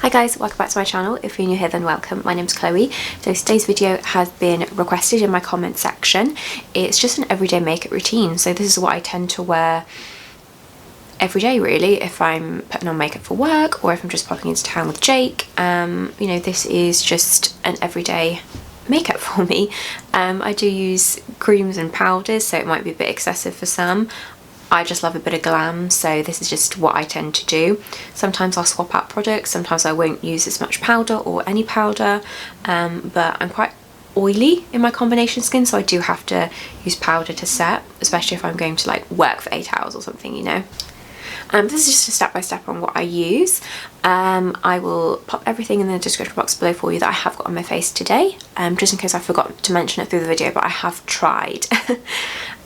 Hi guys, welcome back to my channel. If you're new here then welcome. My name's Chloe. So today's video has been requested in my comment section. It's just an everyday makeup routine. So this is what I tend to wear every day really, if I'm putting on makeup for work or if I'm just popping into town with Jake. You know, this is just an everyday makeup for me. I do use creams and powders, so it might be a bit excessive for some. I just love a bit of glam, so this is just what I tend to do. Sometimes I'll swap out products, sometimes I won't use as much powder or any powder, but I'm quite oily in my combination skin, so I do have to use powder to set, especially if I'm going to like work for 8 hours or something, you know. This is just a step-by-step on what I use. I will pop everything in the description box below for you that I have got on my face today, just in case I forgot to mention it through the video, but I have tried.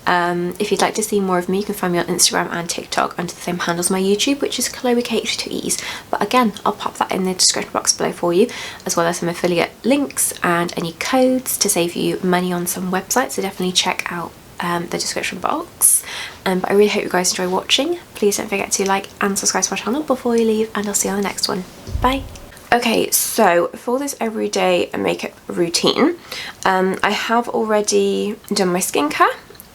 If you'd like to see more of me, you can find me on Instagram and TikTok under the same handle as my YouTube, which is Chloe KH2Es. But again, I'll pop that in the description box below for you, as well as some affiliate links and any codes to save you money on some websites, so definitely check out the description box. But I really hope you guys enjoy watching. Please don't forget to like and subscribe to my channel before you leave, and I'll see you on the next one. Bye! Okay, so for this everyday makeup routine, I have already done my skincare.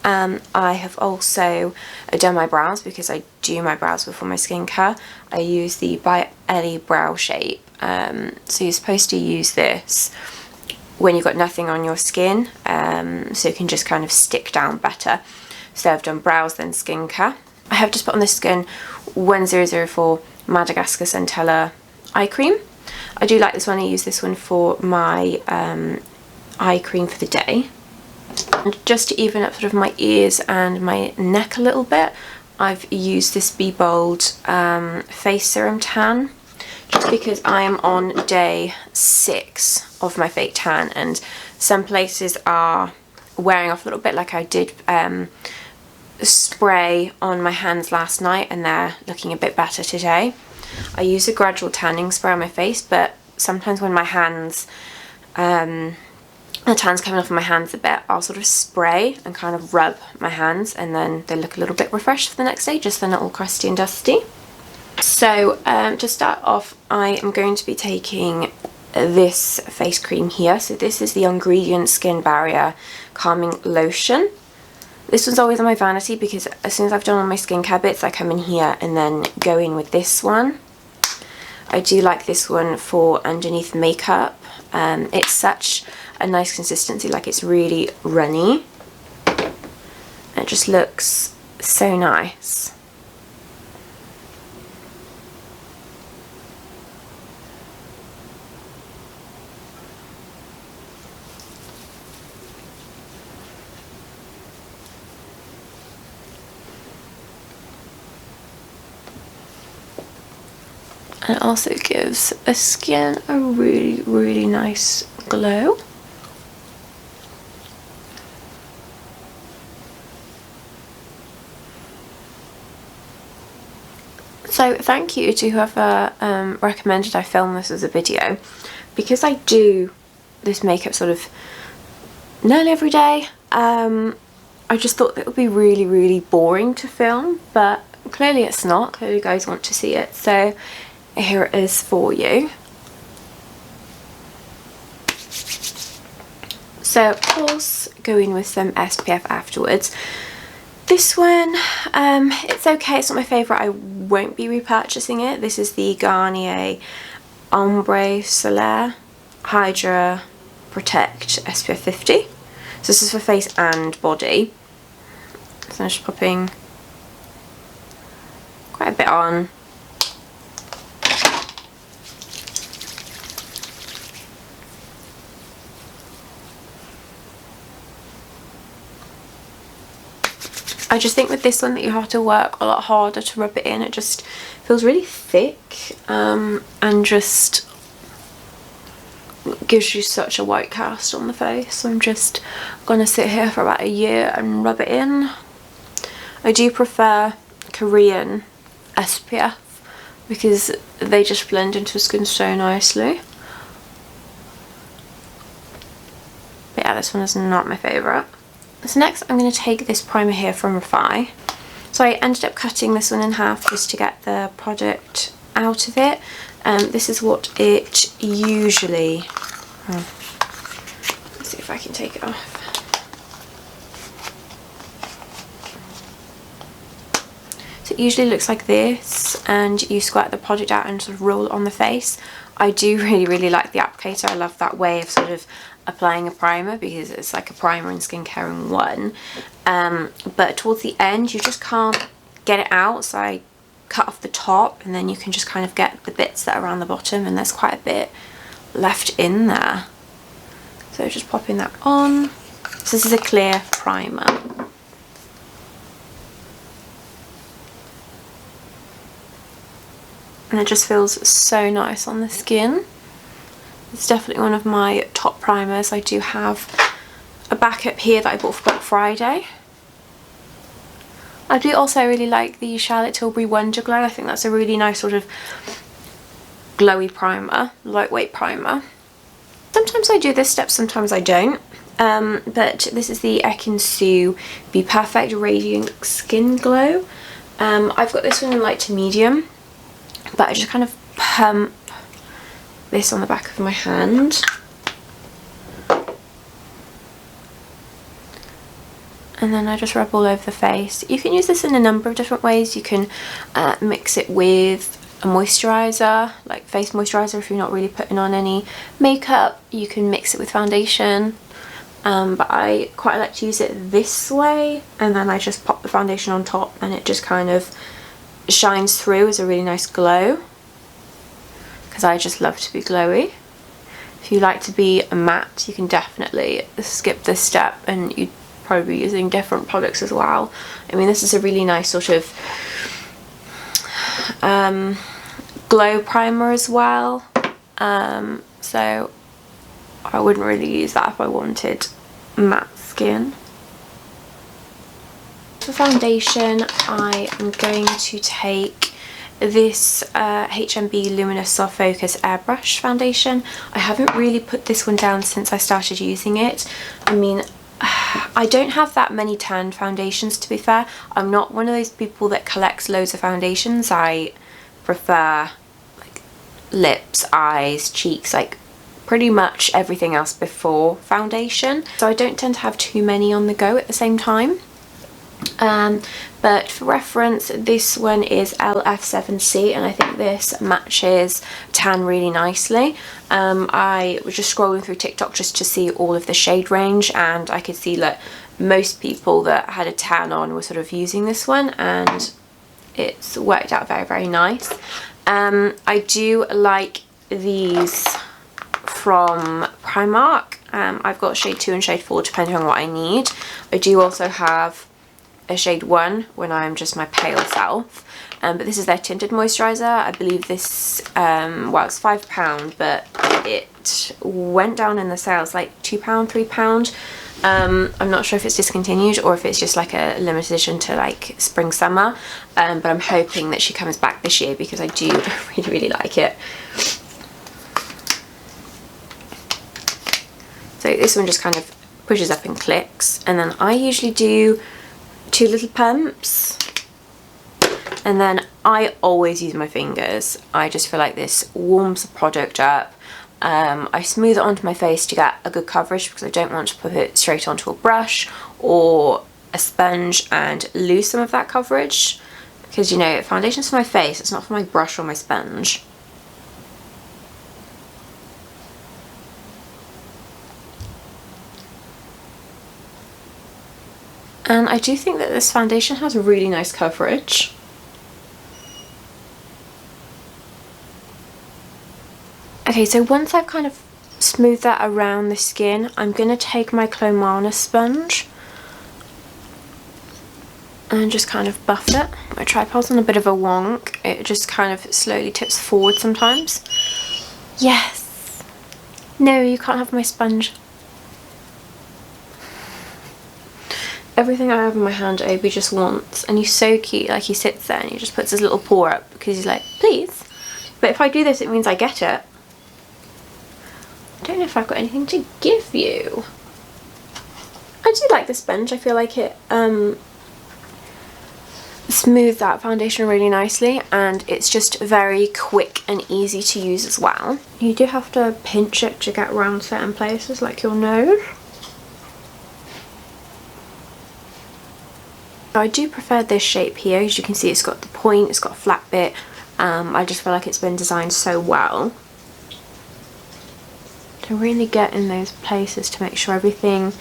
I have also done my brows because I do my brows before my skincare. I use the by Ellie brow shape. So you're supposed to use this when you've got nothing on your skin, so it can just kind of stick down better. So I've done brows, then skincare. I have just put on this skin 1004 Madagascar Centella eye cream. I do like this one. I use this one for my eye cream for the day. And just to even up sort of my ears and my neck a little bit, I've used this Be Bold face serum tan, just because I am on day 6 of my fake tan and some places are wearing off a little bit. Like I did spray on my hands last night and they're looking a bit better today. I use a gradual tanning spray on my face, but sometimes when my hands the tan's coming off of my hands a bit, I'll sort of spray and kind of rub my hands, and then they look a little bit refreshed for the next day, just they're not all crusty and dusty. So to start off, I am going to be taking this face cream here. So this is the Ongredients Skin Barrier Calming Lotion. This one's always on my vanity because as soon as I've done all my skincare bits, I come in here and then go in with this one. I do like this one for underneath makeup. It's such a nice consistency, like it's really runny. It just looks so nice. And it also gives a skin a really nice glow. So thank you to whoever recommended I film this as a video, because I do this makeup sort of nearly every day. I just thought that it would be really boring to film, but clearly it's not. Clearly you guys want to see it, so here it is for you. So of course go in with some SPF afterwards. This one, it's okay, it's not my favourite. I won't be repurchasing it. This is the Garnier Soleil Hydra Protect SPF 50. So this is for face and body. So I'm just popping quite a bit on. I just think with this one that you have to work a lot harder to rub it in. It just feels really thick and just gives you such a white cast on the face. So I'm just going to sit here for about a year and rub it in. I do prefer Korean SPF because they just blend into the skin so nicely. But yeah, this one is not my favourite. So next I'm going to take this primer here from REFY. So I ended up cutting this one in half just to get the product out of it. This is what it usually... let's see if I can take it off. So it usually looks like this, and you squirt the product out and sort of roll it on the face. I do really like the applicator. I love that way of sort of applying a primer, because it's like a primer and skincare in one. But towards the end you just can't get it out, so I cut off the top, and then you can just kind of get the bits that are around the bottom, and there's quite a bit left in there. So just popping that on. So this is a clear primer. And it just feels so nice on the skin. It's definitely one of my top primers. I do have a backup here that I bought for Black Friday. I do also really like the Charlotte Tilbury Wonder Glow. I think that's a really nice sort of glowy primer, lightweight primer. Sometimes I do this step, sometimes I don't. But this is the ekin-su Bperfect Radiant Skin Glow. I've got this one in light to medium, but I just kind of pump this on the back of my hand. And then I just rub all over the face. You can use this in a number of different ways. You can mix it with a moisturiser, like face moisturiser if you're not really putting on any makeup. You can mix it with foundation. But I quite like to use it this way, and then I just pop the foundation on top, and it just kind of shines through as a really nice glow, because I just love to be glowy. If you like to be a matte, you can definitely skip this step, and you'd probably be using different products as well. I mean, this is a really nice sort of glow primer as well, so I wouldn't really use that if I wanted matte skin. For foundation, I am going to take this HMB Luminous Soft Focus Airbrush foundation. I haven't really put this one down since I started using it. I mean, I don't have that many tan foundations, to be fair. I'm not one of those people that collects loads of foundations. I prefer like lips, eyes, cheeks, like pretty much everything else before foundation. So I don't tend to have too many on the go at the same time. But for reference, this one is LF7C, and I think this matches tan really nicely. I was just scrolling through TikTok just to see all of the shade range, and I could see that most people that had a tan on were sort of using this one, and it's worked out very nice. I do like these from Primark. I've got shade 2 and shade 4 depending on what I need. I do also have a shade 1 when I'm just my pale self, but this is their tinted moisturiser. I believe this was £5, but it went down in the sales like £2, £3. I'm not sure if it's discontinued or if it's just like a limited edition to like spring summer, but I'm hoping that she comes back this year because I do really like it. So this one just kind of pushes up and clicks, and then I usually do 2 little pumps, and then I always use my fingers. I just feel like this warms the product up. I smooth it onto my face to get a good coverage because I don't want to put it straight onto a brush or a sponge and lose some of that coverage, because you know, foundation's for my face, it's not for my brush or my sponge. And I do think that this foundation has really nice coverage. Okay, so once I've kind of smoothed that around the skin, I'm going to take my Clomana sponge and just kind of buff it. My tripod's on a bit of a wonk. It just kind of slowly tips forward sometimes. Yes! No, you can't have my sponge. Everything I have in my hand, Obi just wants, and he's so cute. Like, he sits there and he just puts his little paw up because he's like, please. But if I do this, it means I get it. I don't know if I've got anything to give you. I do like the sponge. I feel like it smooth that foundation really nicely, and it's just very quick and easy to use as well. You do have to pinch it to get around certain places like your nose. I do prefer this shape here. As you can see, it's got the point, it's got a flat bit. I just feel like it's been designed so well to really get in those places to make sure everything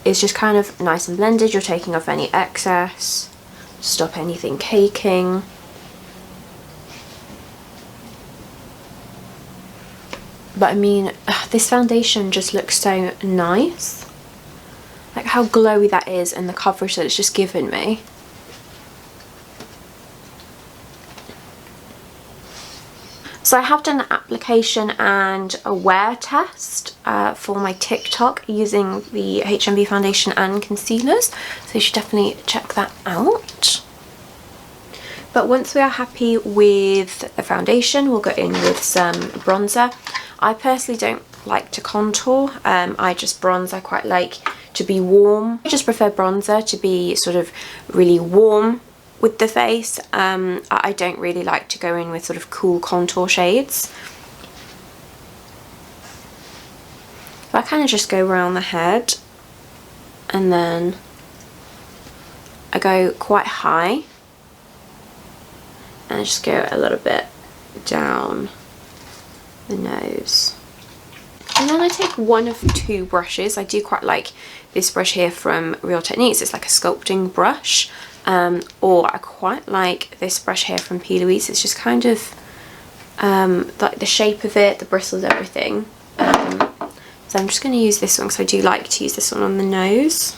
is just kind of nice and blended. You're taking off any excess, stop anything caking. But I mean, this foundation just looks so nice. Like how glowy that is and the coverage that it's just given me. So I have done an application and a wear test for my TikTok using the HMB foundation and concealers. So you should definitely check that out. But once we are happy with the foundation, we'll go in with some bronzer. I personally don't like to contour. I just bronze. I quite like to be warm. I just prefer bronzer to be sort of really warm with the face. I don't really like to go in with sort of cool contour shades. But I kind of just go around the head, and then I go quite high and I just go a little bit down the nose. And then I take one of two brushes. I do quite like this brush here from Real Techniques. It's like a sculpting brush. Or I quite like this brush here from P. Louise. It's just kind of like the shape of it, the bristles, everything. So I'm just going to use this one because I do like to use this one on the nose.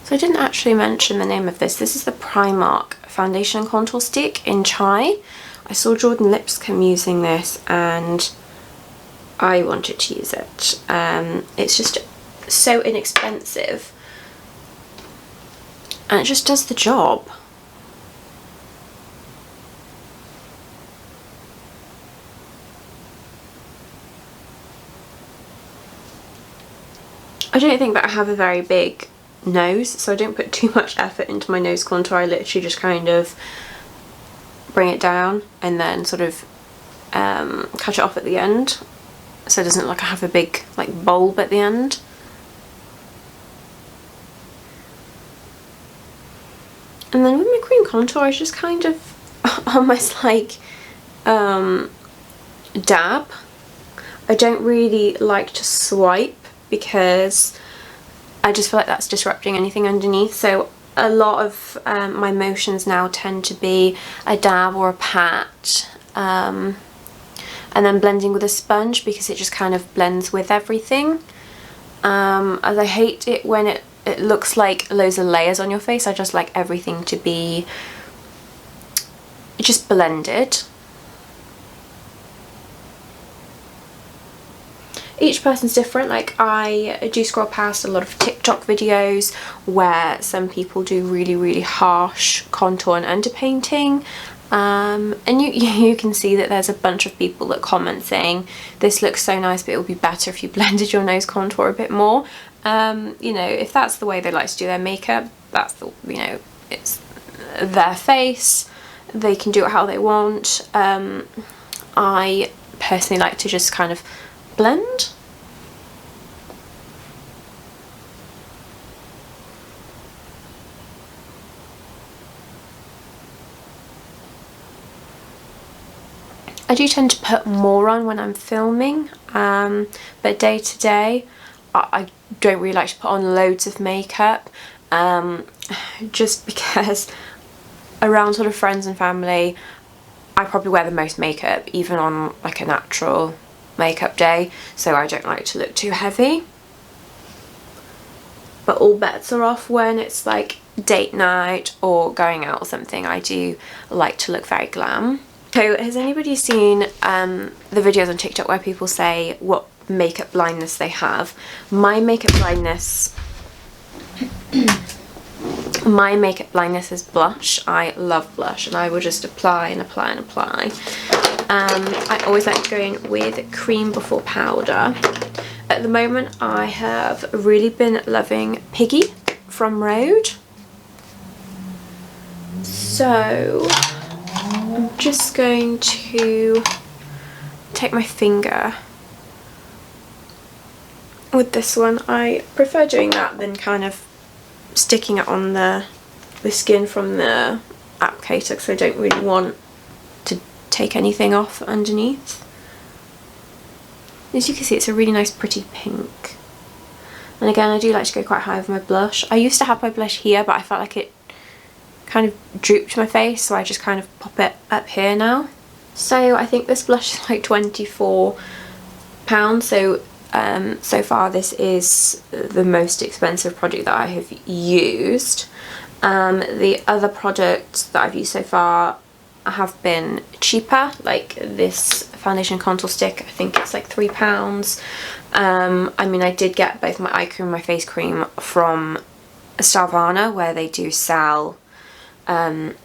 So I didn't actually mention the name of this. This is the Primark Foundation and Contour Stick in Chai. I saw Jordan Lipscomb using this and I wanted to use it. It's just so inexpensive and it just does the job. I don't think that I have a very big nose, so I don't put too much effort into my nose contour. I literally just kind of bring it down and then sort of cut it off at the end, so it doesn't look like I have a big like bulb at the end. And then with my cream contour, I just kind of almost like dab. I don't really like to swipe because I just feel like that's disrupting anything underneath. So a lot of my motions now tend to be a dab or a pat, and then blending with a sponge because it just kind of blends with everything. As I hate it when it looks like loads of layers on your face. I just like everything to be just blended. Each person's different. Like I do scroll past a lot of TikTok videos where some people do really harsh contour and underpainting, and you can see that there's a bunch of people that comment saying this looks so nice but it would be better if you blended your nose contour a bit more. You know, if that's the way they like to do their makeup, that's the, you know, it's their face, they can do it how they want. I personally like to just kind of blend. I do tend to put more on when I'm filming, but day to day I don't really like to put on loads of makeup, just because around sort of friends and family I probably wear the most makeup even on like a natural makeup day, so I don't like to look too heavy. But all bets are off when it's like date night or going out or something. I do like to look very glam. So has anybody seen the videos on TikTok where people say what makeup blindness they have? My makeup blindness is blush. I love blush and I will just apply and apply and apply. I always like to go in with cream before powder. At the moment I have really been loving Piggy from Rhode. So I'm just going to take my finger with this one. I prefer doing that than kind of sticking it on the skin from the applicator, because I don't really want to take anything off underneath. As you can see, it's a really nice pretty pink. And again, I do like to go quite high with my blush. I used to have my blush here, but I felt like it kind of drooped my face, so I just kind of pop it up here now. So I think this blush is like £24. So so far this is the most expensive product that I have used. The other products that I've used so far have been cheaper, like this foundation contour stick. I think it's like £3. I mean, I did get both my eye cream and my face cream from Starvana, where they do sell Korean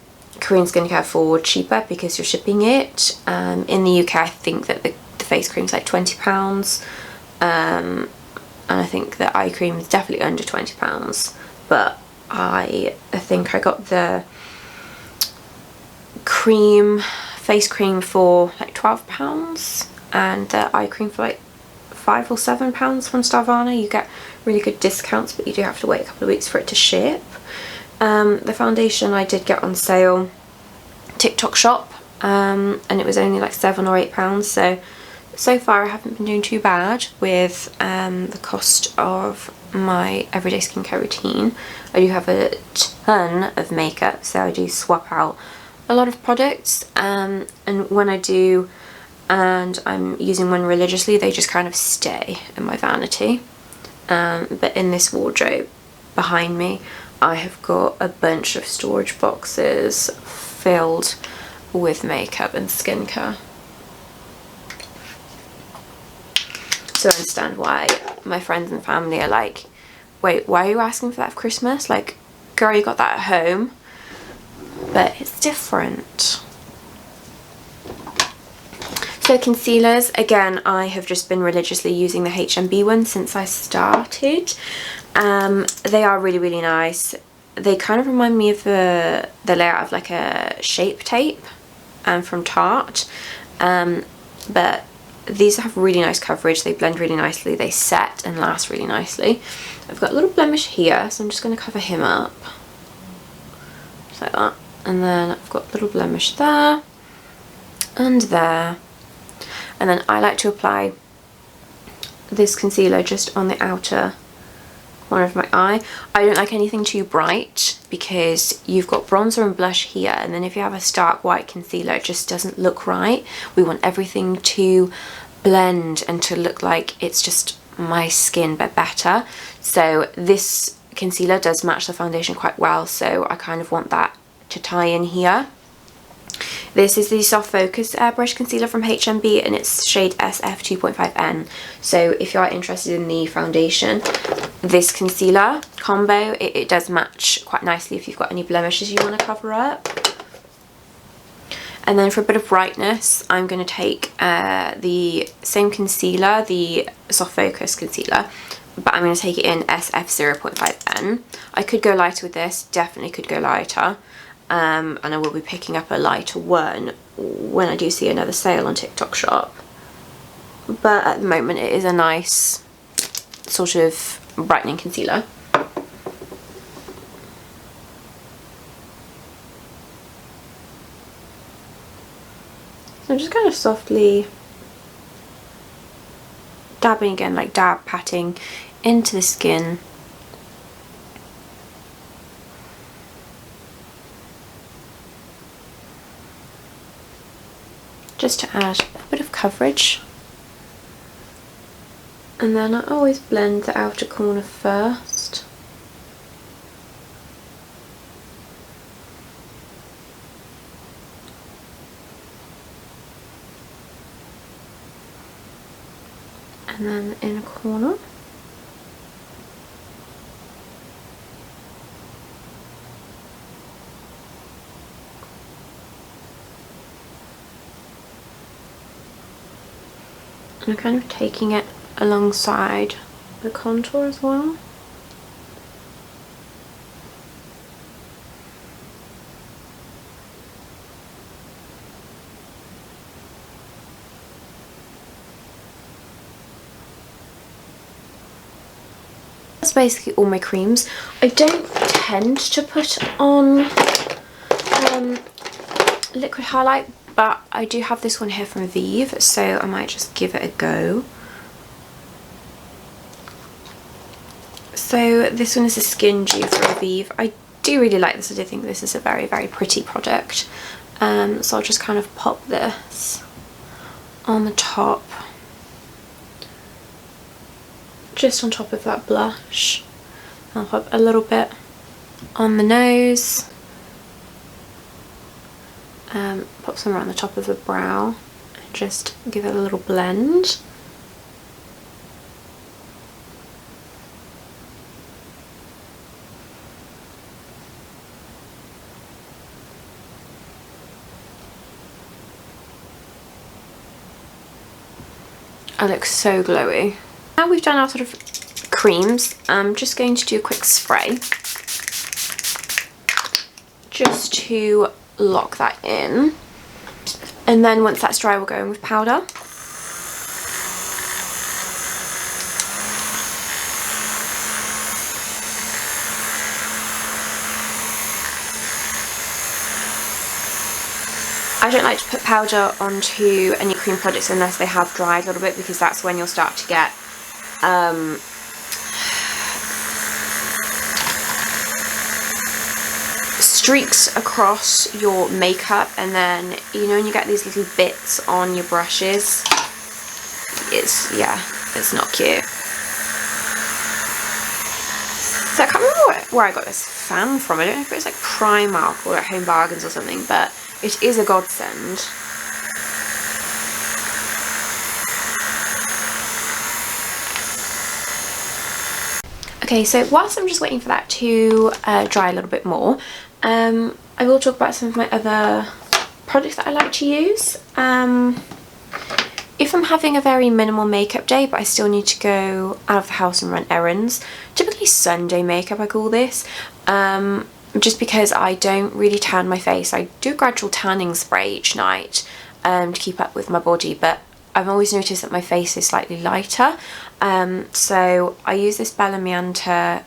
skincare for cheaper because you're shipping it. In the UK, I think that the face cream's like £20, and I think the eye cream is definitely under £20, but I think I got the face cream for like £12 and the eye cream for like £5 or £7 from Starvana. You get really good discounts, but you do have to wait a couple of weeks for it to ship. The foundation I did get on sale TikTok shop, and it was only like £7 or £8, so far I haven't been doing too bad with the cost of my everyday skincare routine. I do have a ton of makeup, so I do swap out a lot of products, and when I do and I'm using one religiously, they just kind of stay in my vanity. But in this wardrobe behind me, I have got a bunch of storage boxes filled with makeup and skincare. So I understand why my friends and family are like, wait, why are you asking for that for Christmas? Like, girl, you got that at home. But it's different. So concealers, again, I have just been religiously using the HMB one since I started. They are really, really nice. They kind of remind me of the layout of like a Shape Tape from Tarte. But these have really nice coverage. They blend really nicely. They set and last really nicely. I've got a little blemish here, so I'm just going to cover him up. Just like that. And then I've got a little blemish there and there. And then I like to apply this concealer just on the outer corner of my eye. I don't like anything too bright because you've got bronzer and blush here, and then if you have a stark white concealer, it just doesn't look right. We want everything to blend and to look like it's just my skin but better. So this concealer does match the foundation quite well, so I kind of want that to tie in here. This is the Soft Focus Airbrush Concealer from HMB, and it's shade SF 2.5N. So if you are interested in the foundation, this concealer combo, it does match quite nicely if you've got any blemishes you want to cover up. And then for a bit of brightness, I'm going to take the same concealer, the Soft Focus Concealer, but I'm going to take it in SF 0.5N. I could go lighter with this, definitely could go lighter. And I will be picking up a lighter one when I do see another sale on TikTok shop. But at the moment it is a nice sort of brightening concealer. So I'm just kind of softly dabbing again, like patting into the skin. Just to add a bit of coverage. And then I always blend the outer corner first. And then the inner corner. And I'm kind of taking it alongside the contour as well. basically all my creams. I don't tend to put on liquid highlight, but I do have this one here from Vieve, so I might just give it a go. So this one is a Skin Dew from Vieve. I do really like this. I do think this is a very, very pretty product. So I'll just kind of pop this on the top, just on top of that blush. I'll pop a little bit on the nose, pop some around the top of the brow, and just give it a little blend. I look so glowy. Now we've done our sort of creams, I'm just going to do a quick spray just to lock that in, and then once that's dry we'll go in with powder. I don't like to put powder onto any cream products unless they have dried a little bit, because that's when you'll start to get streaks across your makeup, and then you know when you get these little bits on your brushes, it's not cute. So I can't remember where I got this fan from. I don't know if it was like Primark or at Home Bargains or something, but it is a godsend. Okay, so whilst I'm just waiting for that to dry a little bit more, I will talk about some of my other products that I like to use. If I'm having a very minimal makeup day but I still need to go out of the house and run errands, typically Sunday makeup I call this, just because I don't really tan my face. I do a gradual tanning spray each night to keep up with my body, but I've always noticed that my face is slightly lighter, so I use this Bella Mianta,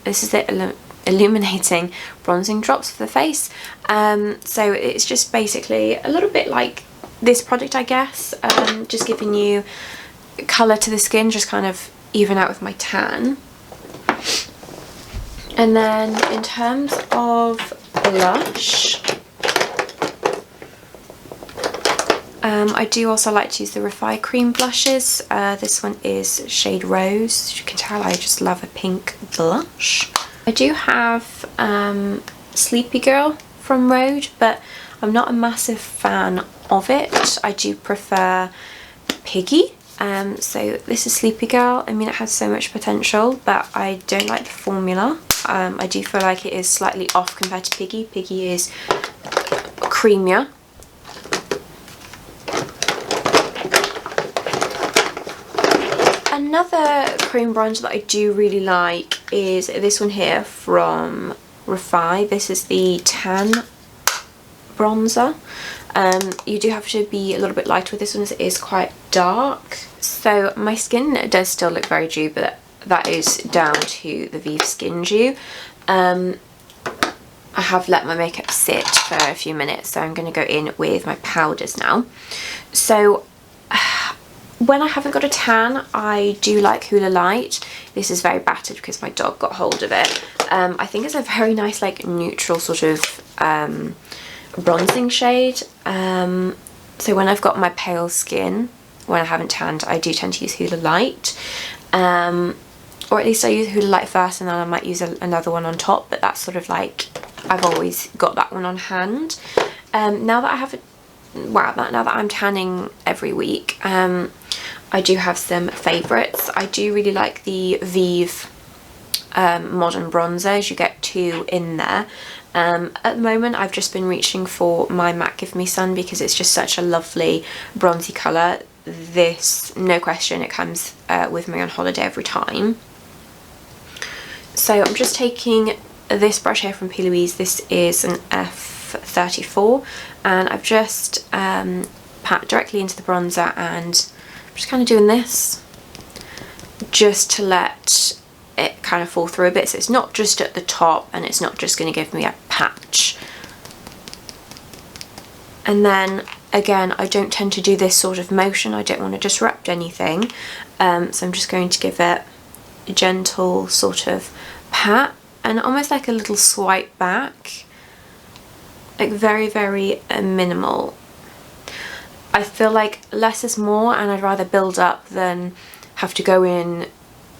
this is the illuminating bronzing drops for the face, so it's just basically a little bit like this product, I guess, just giving you colour to the skin, just kind of even out with my tan. And then in terms of blush, I do also like to use the REFY cream blushes. This one is shade Rose. As you can tell, I just love a pink blush. I do have Sleepy Girl from Rhode, but I'm not a massive fan of it. I do prefer Piggy. So this is Sleepy Girl. I mean, it has so much potential, but I don't like the formula. I do feel like it is slightly off compared to Piggy. Piggy is creamier. Another cream bronzer that I do really like is this one here from REFY. This is the Tan bronzer. You do have to be a little bit lighter with this one as it is quite dark. So my skin does still look very dewy, but that is down to the Vieve Skin Dew. I have let my makeup sit for a few minutes, so I'm going to go in with my powders now. So when I haven't got a tan, I do like Hoola Light. This is very battered because my dog got hold of it. I think it's a very nice like neutral sort of bronzing shade. So when I've got my pale skin, when I haven't tanned, I do tend to use Hoola Light. Or at least I use Hoola Light first and then I might use another one on top, but that's sort of like, I've always got that one on hand. Now that I have now that I'm tanning every week, I do have some favourites. I do really like the Vieve Modern Bronzers. You get two in there. At the moment I've just been reaching for my MAC Give Me Sun because it's just such a lovely bronzy colour. This, no question, it comes with me on holiday every time. So I'm just taking this brush here from P. Louise. This is an F34 and I've just pat directly into the bronzer and I'm just kind of doing this just to let it kind of fall through a bit, so it's not just at the top and it's not just going to give me a patch. And then again, I don't tend to do this sort of motion, I don't want to disrupt anything, so I'm just going to give it a gentle sort of pat and almost like a little swipe back, like very, very minimal. I feel like less is more, and I'd rather build up than have to go in,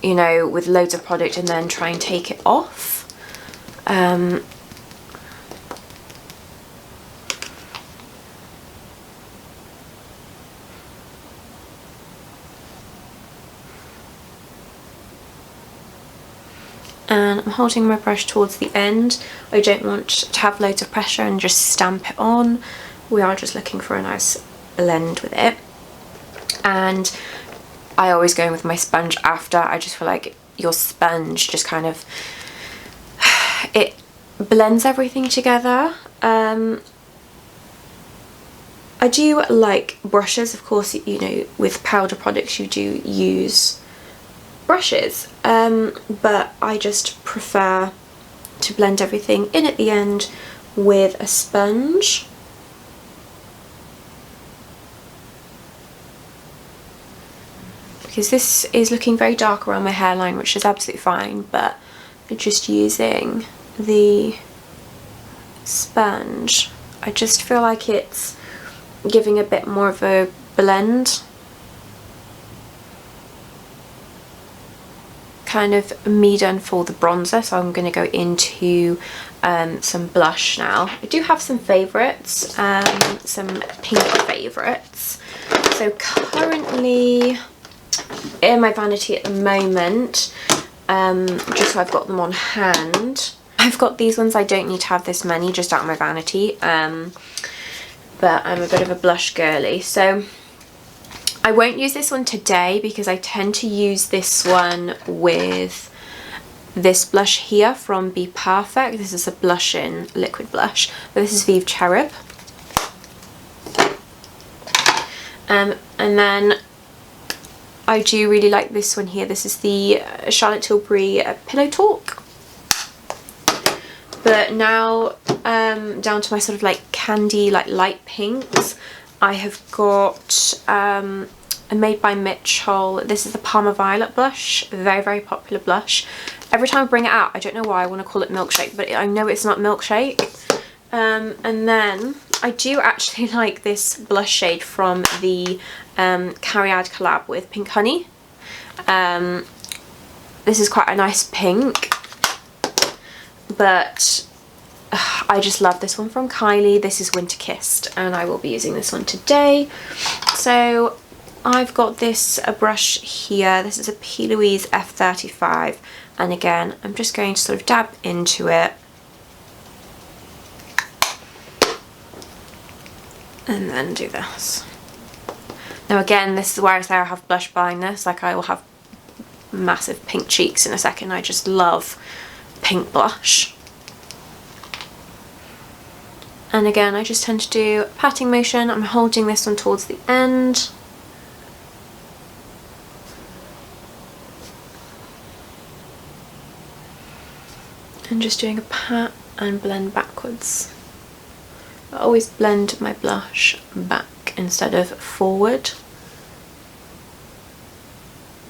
you know, with loads of product and then try and take it off. And I'm holding my brush towards the end. I don't want to have loads of pressure and just stamp it on. We are just looking for a nice blend with it. And I always go in with my sponge after. I just feel like your sponge just kind of, it blends everything together. I do like brushes, of course, you know, with powder products you do use brushes, but I just prefer to blend everything in at the end with a sponge. Because this is looking very dark around my hairline, which is absolutely fine, but just using the sponge, I just feel like it's giving a bit more of a blend. Kind of me done for the bronzer, so I'm going to go into some blush now. I do have some favourites, some pink favourites. So currently in my vanity at the moment, just so I've got them on hand, I've got these ones. I don't need to have this many, just out of my vanity, but I'm a bit of a blush girly, so I won't use this one today because I tend to use this one with this blush here from Bperfect. This is a blush in liquid blush, but this is Vieve Cherub. And then I do really like this one here. This is the Charlotte Tilbury Pillow Talk. But now down to my sort of like candy, like light pinks. I have got a Made by Mitchell. This is the Parma Violet blush, very, very popular blush. Every time I bring it out, I don't know why I want to call it Milkshake, but I know it's not Milkshake. And then I do actually like this blush shade from the Cariad collab with Pink Honey. This is quite a nice pink, but I just love this one from Kylie. This is Winter Kissed, and I will be using this one today. So I've got this brush here. This is a P. Louise F35, and again I'm just going to sort of dab into it and then do this. Now again, this is where I say I have blush blindness, like I will have massive pink cheeks in a second. I just love pink blush. And again, I just tend to do a patting motion. I'm holding this one towards the end. And just doing a pat and blend backwards. I always blend my blush back instead of forward.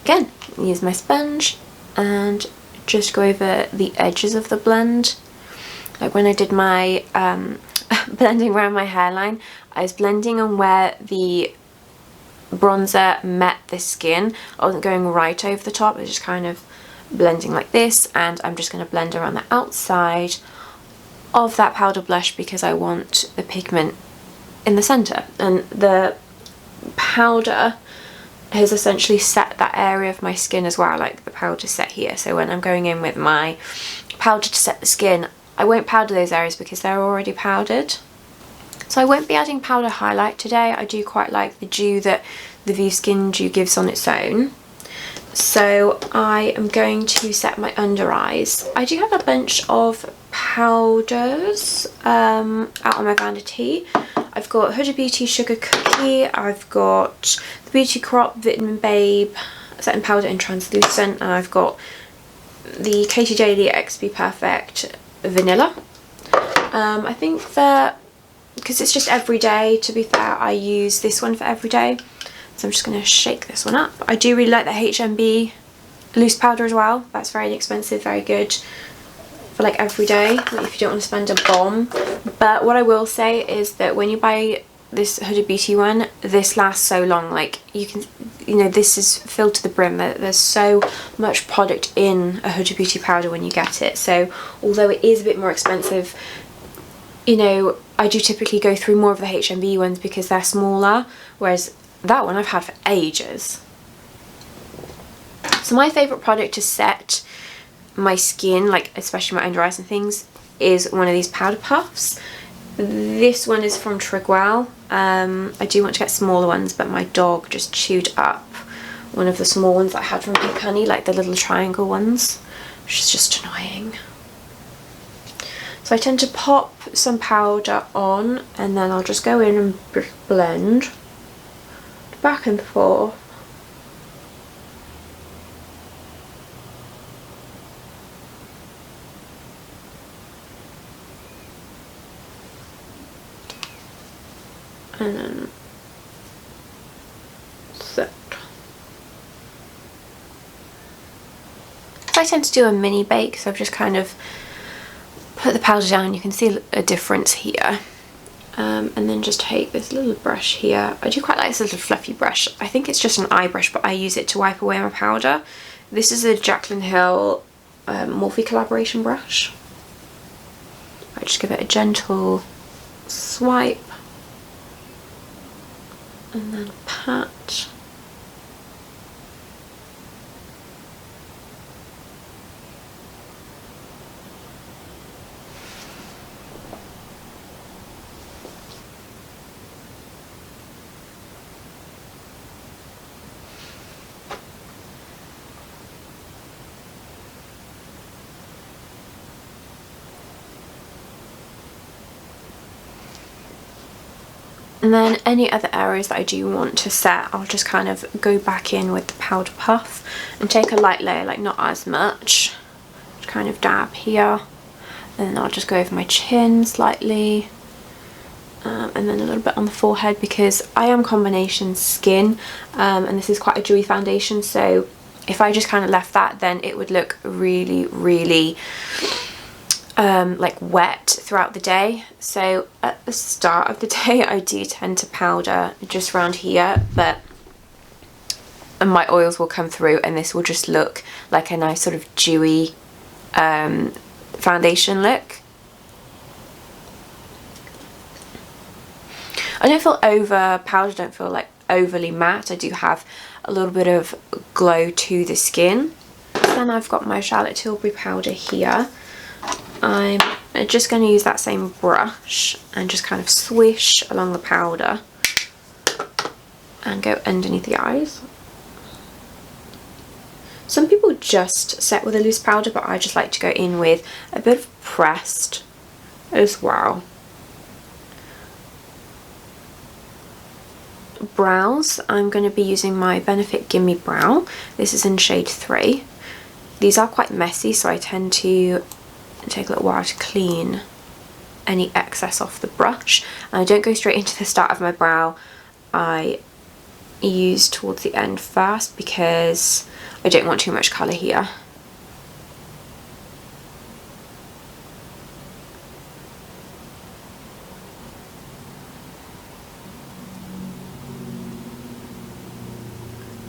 Again, use my sponge and just go over the edges of the blend. Like when I did my blending around my hairline, I was blending on where the bronzer met the skin. I wasn't going right over the top, I was just kind of blending like this, and I'm just going to blend around the outside of that powder blush because I want the pigment in the centre, and the powder has essentially set that area of my skin as well, like the powder set here. So when I'm going in with my powder to set the skin, I won't powder those areas because they're already powdered. So I won't be adding powder highlight today. I do quite like the dew that the Vieve Skin Dew gives on its own. So I am going to set my under eyes. I do have a bunch of powders out on my vanity. I've got Huda Beauty Sugar Cookie, I've got the Beauty Crop Vitamin Babe Setting Powder in Translucent, and I've got the Katie Daily XP Perfect Vanilla. I think that because it's just everyday, to be fair, I use this one for everyday. So I'm just going to shake this one up. I do really like the HMB loose powder as well. That's very inexpensive, very good for like everyday, like if you don't want to spend a bomb. But what I will say is that when you buy this Huda Beauty one, this lasts so long. Like you can, you know, this is filled to the brim. There's so much product in a Huda Beauty powder when you get it. So although it is a bit more expensive, you know, I do typically go through more of the HMB ones because they're smaller, whereas that one I've had for ages. So my favourite product to set my skin, like especially my under eyes and things, is one of these powder puffs. This one is from Trigwell. I do want to get smaller ones, but my dog just chewed up one of the small ones that I had from Pink Honey, like the little triangle ones, which is just annoying. So I tend to pop some powder on and then I'll just go in and blend back and forth. And then set. So I tend to do a mini bake, so I've just kind of put the powder down. You can see a difference here. And then just take this little brush here. I do quite like this little fluffy brush. I think it's just an eye brush, but I use it to wipe away my powder. This is a Jaclyn Hill Morphe collaboration brush. I just give it a gentle swipe and then pat. And then any other areas that I do want to set, I'll just kind of go back in with the powder puff and take a light layer, like not as much. Just kind of dab here. And then I'll just go over my chin slightly. And then a little bit on the forehead because I am combination skin. And this is quite a dewy foundation. So if I just kind of left that, then it would look really, really like wet throughout the day. So at the start of the day I do tend to powder just around here, but my oils will come through and this will just look like a nice sort of dewy foundation look. I don't feel over powdered, don't feel like overly matte. I do have a little bit of glow to the skin. Then I've got my Charlotte Tilbury powder here. I'm just going to use that same brush and just kind of swish along the powder and go underneath the eyes. Some people just set with a loose powder, but I just like to go in with a bit of pressed as well. Brows, I'm going to be using my Benefit Gimme Brow. This is in shade 3. These are quite messy, so I tend to take a little while to clean any excess off the brush. And I don't go straight into the start of my brow. I use towards the end first because I don't want too much colour here.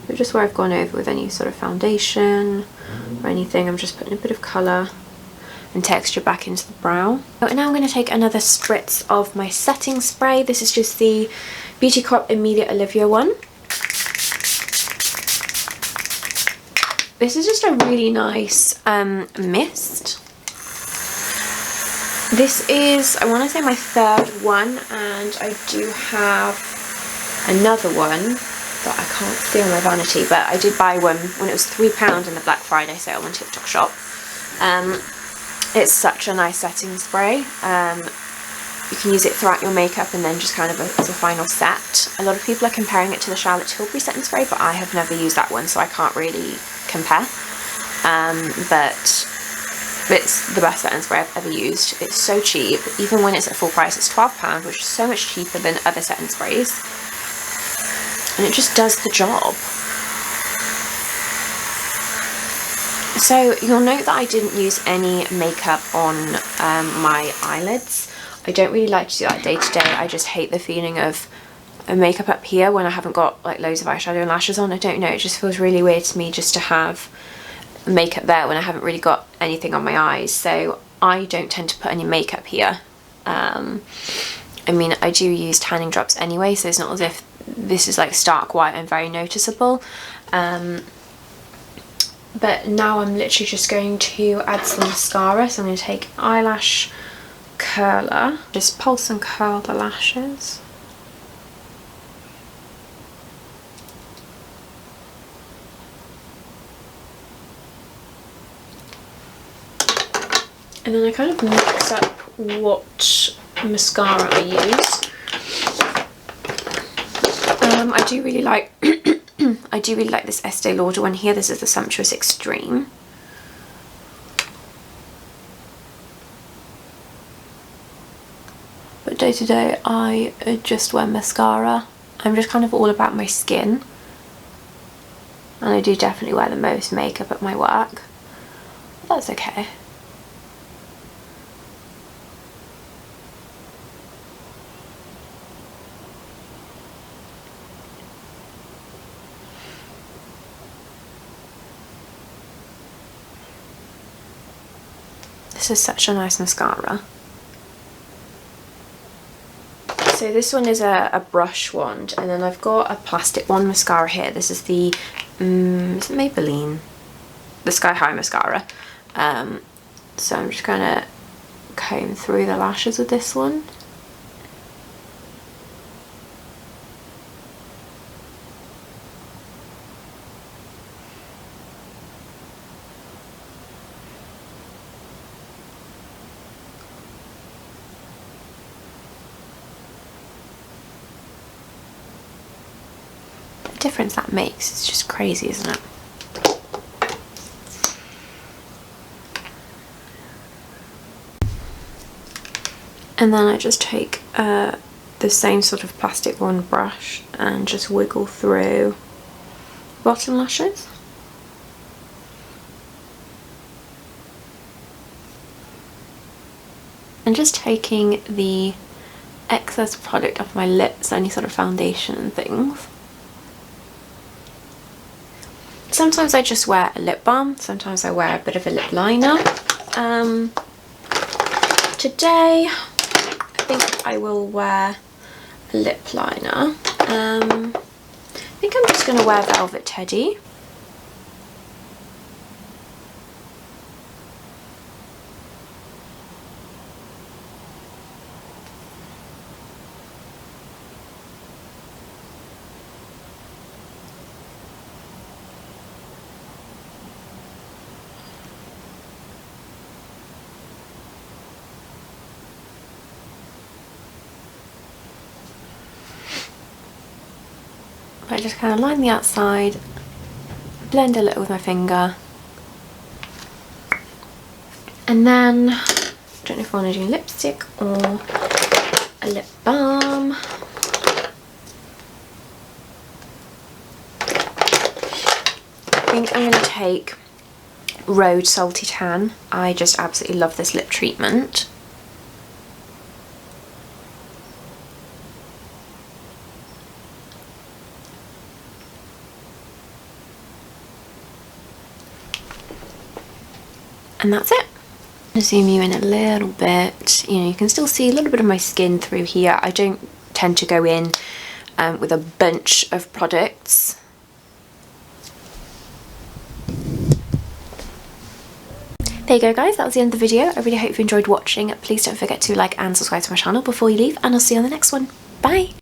So just where I've gone over with any sort of foundation or anything, I'm just putting a bit of colour and texture back into the brow. Oh, and now I'm going to take another spritz of my setting spray. This is just the Beauty Co-op Emilia Olivia one. This is just a really nice mist. This is, I want to say, my third one, and I do have another one that I can't see on my vanity, but I did buy one when it was £3 in the Black Friday sale on TikTok Shop. It's such a nice setting spray. You can use it throughout your makeup and then just kind of as a final set. A lot of people are comparing it to the Charlotte Tilbury setting spray, but I have never used that one, so I can't really compare. but it's the best setting spray I've ever used. It's so cheap, even when it's at full price. It's £12, which is so much cheaper than other setting sprays, and it just does the job. So you'll note that I didn't use any makeup on my eyelids. I don't really like to do that day to day. I just hate the feeling of makeup up here when I haven't got like loads of eyeshadow and lashes on. I don't know, it just feels really weird to me just to have makeup there when I haven't really got anything on my eyes. So I don't tend to put any makeup here. I mean, I do use tanning drops anyway, so it's not as if this is like stark white and very noticeable. But now I'm literally just going to add some mascara. So I'm going to take eyelash curler, just pulse and curl the lashes. And then I kind of mix up what mascara I use. I do really like I do really like this Estee Lauder one here. This is the Sumptuous Extreme. But day to day I just wear mascara. I'm just kind of all about my skin. And I do definitely wear the most makeup at my work. But that's okay. This is such a nice mascara. So this one is a brush wand, and then I've got a plastic wand mascara here. This is the is it Maybelline? The Sky High mascara. So I'm just gonna comb through the lashes with this one. Difference that makes, it's just crazy, isn't it? And then I just take the same sort of plastic wand brush and just wiggle through bottom lashes. And just taking the excess product off my lips, any sort of foundation and things. Sometimes I just wear a lip balm, sometimes I wear a bit of a lip liner. Today I think I will wear a lip liner. I think I'm just going to wear Velvet Teddy. I just kind of line the outside, blend a little with my finger, and then I don't know if I want to do lipstick or a lip balm. I think I'm going to take Rhode Salty Tan. I just absolutely love this lip treatment. And that's it. I'll zoom you in a little bit. You know, you can still see a little bit of my skin through here. I don't tend to go in with a bunch of products. There you go guys, that was the end of the video. I really hope you enjoyed watching. Please don't forget to like and subscribe to my channel before you leave, and I'll see you on the next one. Bye!